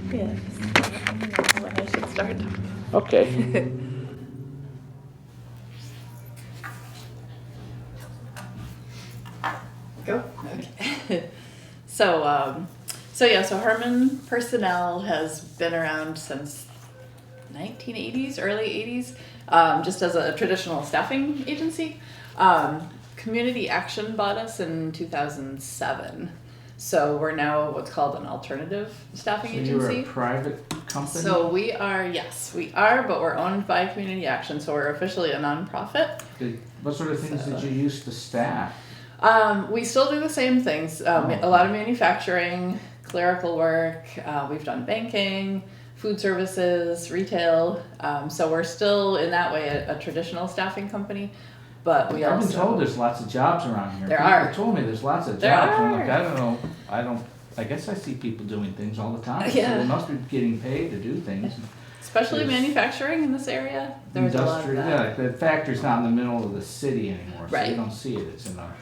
Yes. I should start. Okay. Go. Okay. So Harmon Personnel has been around since 1980s, early 80s, just as a traditional staffing agency. Community Action bought us in 2007. So we're now what's called an alternative staffing So agency. you're a private company? So we are, yes, we are, but we're owned by Community Action, so we're officially a nonprofit. What sort of things did you use to staff? We still do the same things. A lot of manufacturing, clerical work. We've done banking, food services, retail. So we're still in that way a traditional staffing company. But we I've also been told there's lots of jobs around here. There People are. told me there's lots of There jobs. I'm are. like, I don't know. I guess I see people doing things all the time. Yeah. So they must be getting paid to do things. especially There's manufacturing in this area. There's a lot of Industrial, that. yeah, the factory's not in the middle of the city anymore, so Right. you don't see it. It's in an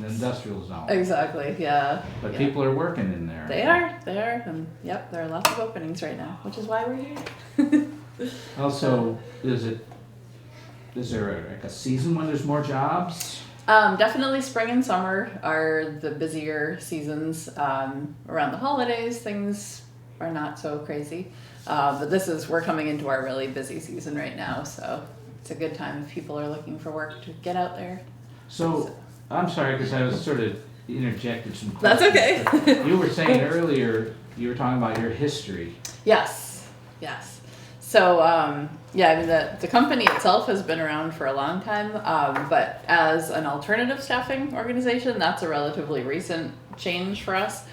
industrial zone. Exactly. Yeah. But yeah. people are working in there. They are, and yep, there are lots of openings right now, which is why we're here. Also, is there like a season when there's more jobs? Definitely spring and summer are the busier seasons. Around the holidays, things are not so crazy. But we're coming into our really busy season right now, so it's a good time if people are looking for work to get out there. So, I'm sorry, because I was sort of interjected some That's questions. okay. But you were saying earlier, you were talking about your history. Yes. So, yeah, I mean, the company itself has been around for a long time, but as an alternative staffing organization, that's a relatively recent change for us.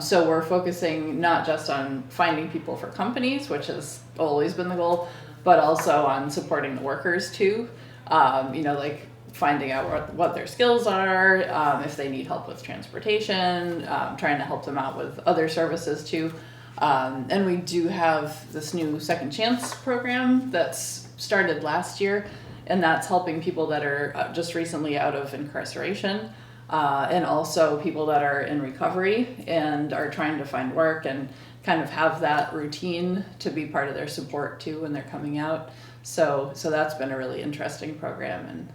So we're focusing not just on finding people for companies, which has always been the goal, but also on supporting the workers too. Like finding out what their skills are, if they need help with transportation, trying to help them out with other services too. And we do have this new Second Chance program that's started last year, and that's helping people that are just recently out of incarceration, and also people that are in recovery and are trying to find work and kind of have that routine to be part of their support too when they're coming out. So that's been a really interesting program and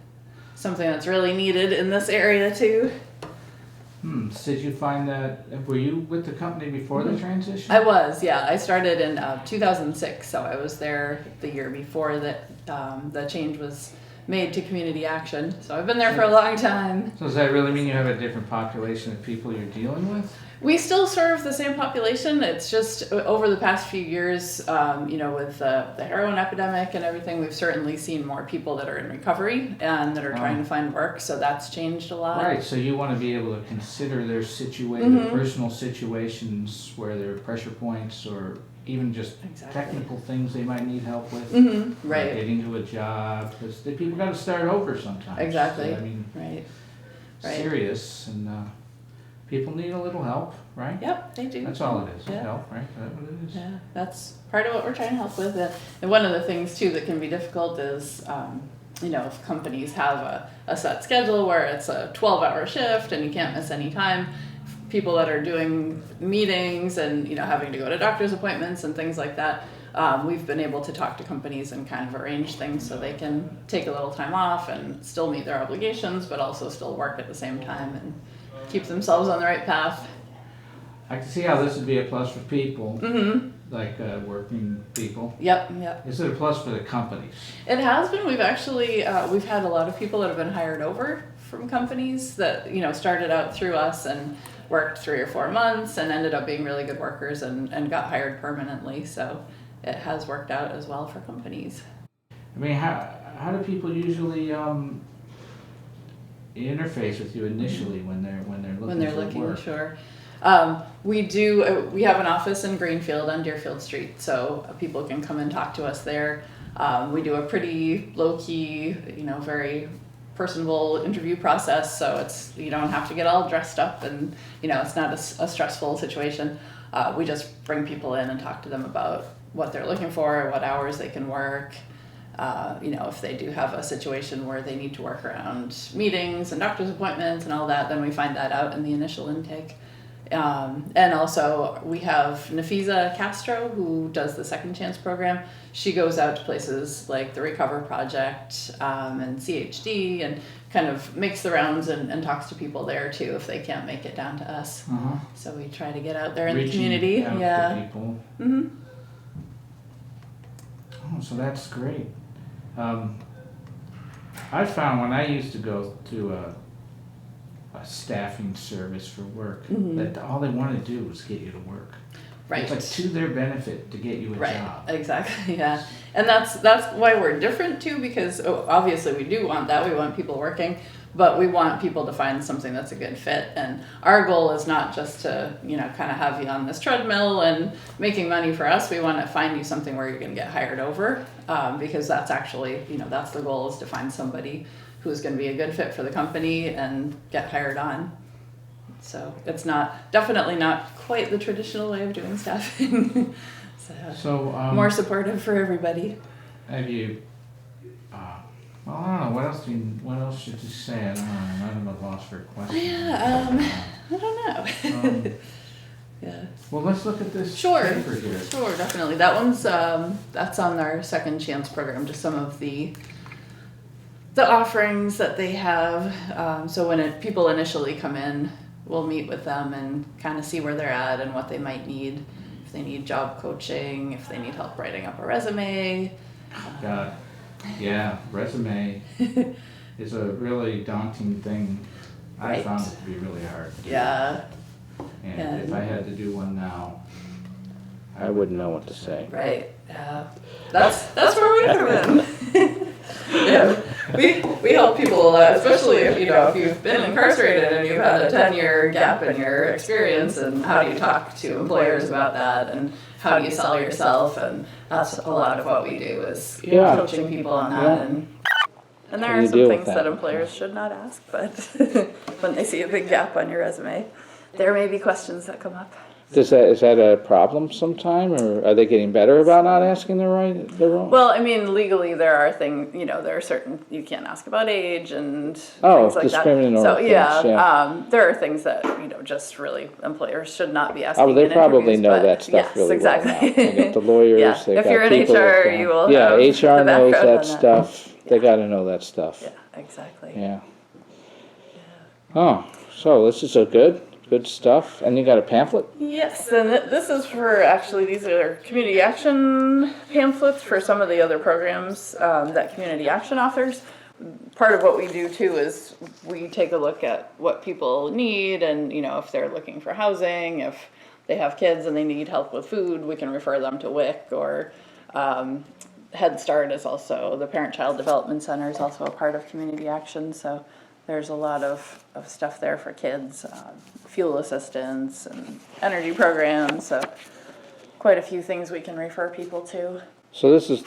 something that's really needed in this area too. So did you find that, were you with the company before the transition? I was, yeah. I started in 2006, so I was there the year before that the change was made to Community Action. So I've been there for a long time. So does that really mean you have a different population of people you're dealing with? We still serve the same population. It's just over the past few years, with the heroin epidemic and everything, we've certainly seen more people that are in recovery and that are trying to find work. So that's changed a lot. Right, so you want to be able to consider their their personal situations where there are pressure points or even just technical things they might need help with. Right. Like getting to a job, because people got to start over sometimes. Exactly. I mean, right. serious, and people need a little help, right? Yep, they do. That's all it is, Yeah. help, right? That's what it is. Yeah, that's part of what we're trying to help with. And one of the things too that can be difficult is, if companies have a set schedule where it's a 12-hour shift and you can't miss any time, people that are doing meetings and, having to go to doctor's appointments and things like that, we've been able to talk to companies and kind of arrange things so they can take a little time off and still meet their obligations, but also still work at the same time and keep themselves on the right path. I can see how this would be a plus for people. working people? Yep, yep. Is it a plus for the companies? It has been. We've actually we've had a lot of people that have been hired over from companies that started out through us and worked 3 or 4 months and ended up being really good workers and got hired permanently. So it has worked out as well for companies. I mean, how do people usually interface with you initially when they're looking for work? Sure. We have an office in Greenfield on Deerfield Street, so people can come and talk to us there. We do a pretty low-key, very personable interview process, so you don't have to get all dressed up, and it's not a stressful situation. We just bring people in and talk to them about what they're looking for, what hours they can work. If they do have a situation where they need to work around meetings and doctor's appointments and all that, then we find that out in the initial intake. And also we have Nafisa Castro, who does the Second Chance program. She goes out to places like the Recover Project and CHD and kind of makes the rounds and talks to people there too if they can't make it down to us. Uh-huh. So we try to get out there in the Reaching community. out Yeah. to people. Mm-hmm. Oh, so that's great. I found when I used to go to a staffing service for work, Mm-hmm. that all they want to do was get you to work. Right. It's like to their benefit to get you a Right, job. exactly, yeah. And that's why we're different too, because obviously we do want that. We want people working, but we want people to find something that's a good fit. And our goal is not just to, kind of have you on this treadmill and making money for us. We want to find you something where you're going to get hired over, because that's actually, that's the goal, is to find somebody who's going to be a good fit for the company and get hired on. So it's definitely not quite the traditional way of doing staffing. So more supportive for everybody. Have you? Well, I don't know. What else should you say? I don't know. I'm at a loss for questions. Yeah. I don't know. Yeah. Well, let's look at this Sure. paper here. Sure, definitely. That one's that's on our Second Chance program. Just some of the offerings that they have. So when people initially come in, we'll meet with them and kind of see where they're at and what they might need. If they need job coaching, if they need help writing up a resume. God, yeah, resume is a really daunting thing. I found it to be really hard to do. Yeah. And if I had to do one now, I wouldn't know what to say. Right. Yeah. That's where we come in. Yeah. We help people, especially if you've been incarcerated and you've had a 10-year gap in your experience, and how do you talk to employers about that, and how do you sell yourself, and that's a lot of what we do is coaching people on that. And there are some things that employers should not ask, but when they see a big gap on your resume, there may be questions that come up. Is that a problem sometime, or are they getting better about not asking their own? Well, I mean, legally there are things, there are certain, you can't ask about age and things like discriminatory that. So things, there are things that, just really employers should not be asking. They in probably interviews, know that stuff really exactly. well now. They got the lawyers, Yeah. they If got you're in people HR, you will yeah, have HR the knows background that on stuff. Yeah. They got to know that stuff. Yeah, exactly. Yeah. Oh, so this is good stuff. And you got a pamphlet? Yes, and this is these are community action pamphlets for some of the other programs that Community Action offers. Part of what we do too is we take a look at what people need, and if they're looking for housing, if they have kids and they need help with food, we can refer them to WIC, or Head Start is also, the Parent-Child Development Center is also a part of Community Action, so there's a lot of stuff there for kids, fuel assistance and energy programs, so quite a few things we can refer people to. So this is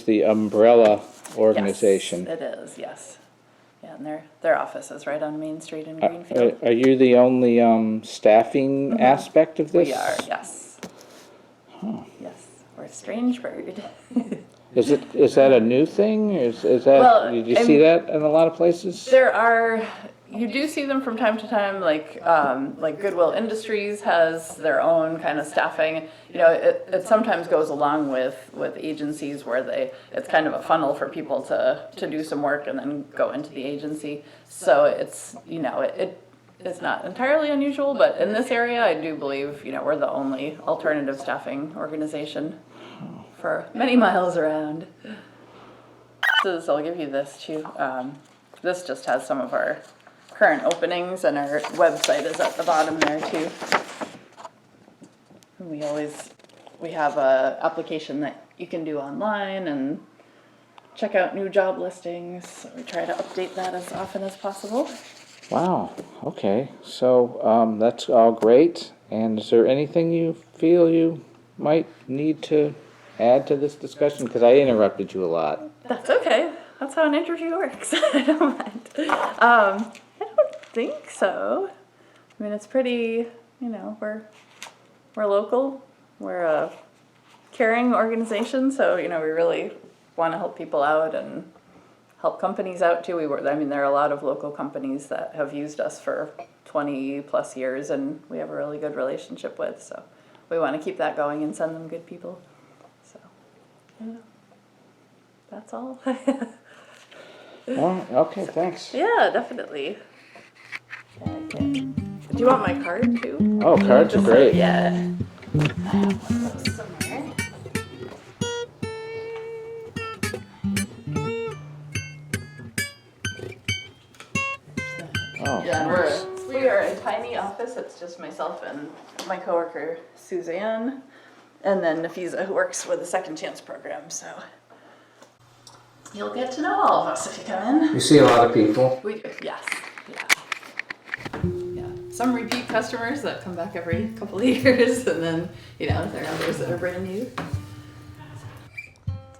the umbrella organization. Yes, it is, yes. Yeah, and their office is right on Main Street in Greenfield. Are you the only staffing aspect of this? We are, yes. Huh. Yes, we're a strange bird. Is that a new thing? Is that, did you see that in a lot of places? You do see them from time to time, like Goodwill Industries has their own kind of staffing. It sometimes goes along with agencies where it's kind of a funnel for people to do some work and then go into the agency. So it's, is not entirely unusual, but in this area, I do believe, we're the only alternative staffing organization for many miles around. So I'll give you this too. This just has some of our current openings, and our website is at the bottom there too. We have a application that you can do online and check out new job listings. So we try to update that as often as possible. Wow, okay, so, that's all great, and is there anything you feel you might need to add to this discussion? Because I interrupted you a lot. That's okay. That's how an interview works. I don't mind. I don't think so. I mean, it's pretty, we're local. We're a caring organization, so, we really want to help people out and help companies out too. There are a lot of local companies that have used us for 20 plus years, and we have a really good relationship with, so we want to keep that going and send them good people. So, that's all. Well, okay, thanks. Yeah, definitely. Do you want my card too? Oh, cards are great. Yeah. I have one of those somewhere. Oh, Yeah, nice. we are a tiny office. It's just myself and my coworker Suzanne, and then Nafisa, who works with the Second Chance program. So you'll get to know all of us if you come in. You see a lot of people? We do, yes. Yeah. Some repeat customers that come back every couple of years, and then, there are others that are brand new.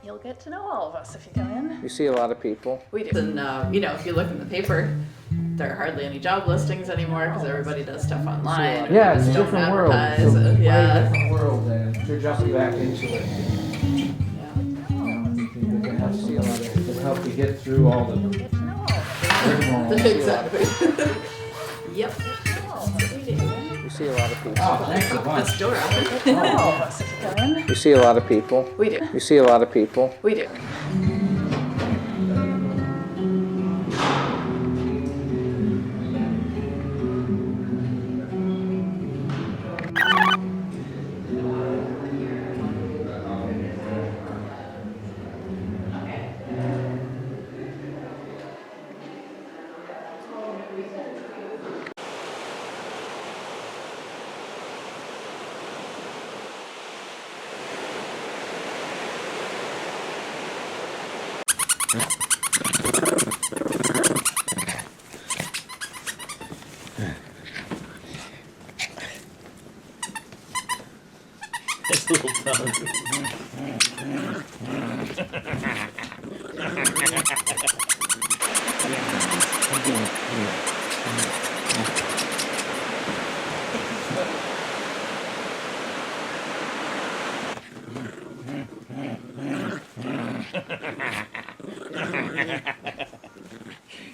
You'll get to know all of us if you come in. You see a lot of people? We do. And, if you look in the paper, there are hardly any job listings anymore because everybody does stuff online. Yeah, it's a Don't different world. advertise. It's a way Yeah. different world, and if you're jumping back into it, it can help see a lot of, it can help you get through all the rigmarole. Exactly. Yep. You see a lot of people? Oh, thanks a bunch. This door open. All of us if you come in. You see a lot of people? We do. You see a lot of people? We do.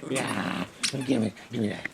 Yeah, give me that. Give me that.